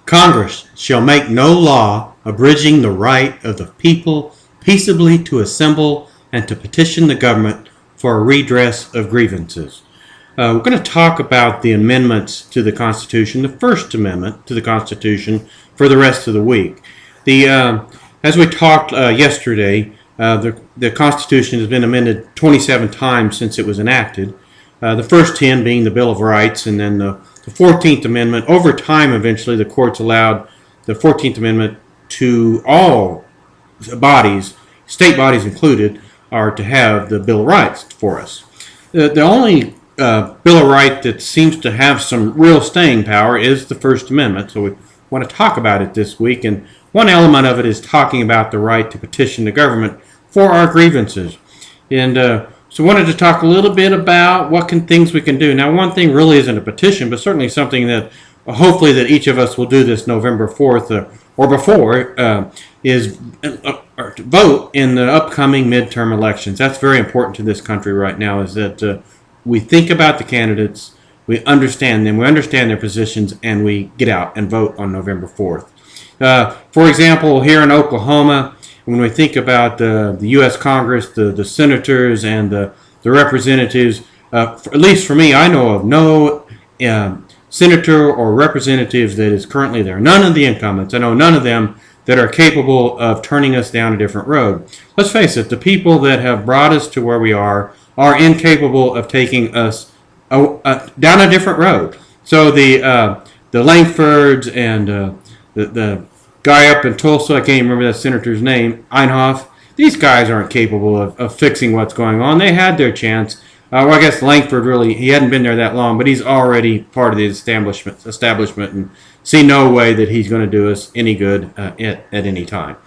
Congress shall make no law abridging the right of the people peaceably to assemble and to petition the government for a redress of grievances. We're going to talk about the amendments to the Constitution, the First Amendment to the Constitution, for the rest of the week. As we talked yesterday, the Constitution has been amended 27 times since it was enacted. The first 10 being the Bill of Rights, and then the 14th Amendment. Over time, eventually, the courts allowed the 14th Amendment to all bodies, state bodies included, are to have the Bill of Rights for us. The only Bill of Rights that seems to have some real staying power is the First Amendment, so we want to talk about it this week. And one element of it is talking about the right to petition the government for our grievances. And so I wanted to talk a little bit about what things we can do. Now, one thing really isn't a petition, but certainly something that hopefully that each of us will do this November 4th or before is vote in the upcoming midterm elections. That's very important to this country right now, is that we think about the candidates, we understand them, we understand their positions, and we get out and vote on November 4th. For example, here in Oklahoma, when we think about the U.S. Congress, the senators and the representatives, at least for me, I know of no senator or representative that is currently there. None of the incumbents. I know none of them that are capable of turning us down a different road. Let's face it, the people that have brought us to where we are incapable of taking us down a different road. So the Lankfords and the guy up in Tulsa, I can't even remember that senator's name, Inhofe, these guys aren't capable of fixing what's going on. They had their chance. Well, I guess Lankford really, he hadn't been there that long, but he's already part of the establishment and see no way that he's going to do us any good at any time.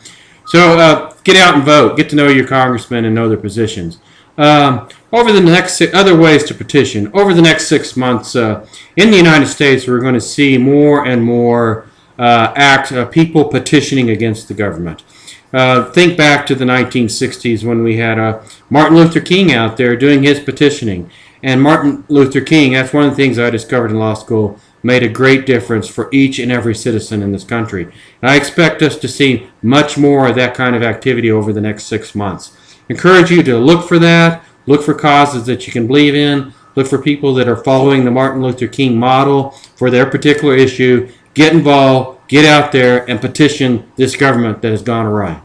So get out and vote. Get to know your congressmen and know their positions. Over the next other ways to petition. Over the next 6 months in the United States, we're going to see more and more people petitioning against the government. Think back to the 1960s when we had Martin Luther King out there doing his petitioning. And Martin Luther King, that's one of the things I discovered in law school, made a great difference for each and every citizen in this country. And I expect us to see much more of that kind of activity over the next 6 months. Encourage you to look for that, look for causes that you can believe in, look for people that are following the Martin Luther King model for their particular issue. Get involved, get out there, and petition this government that has gone awry.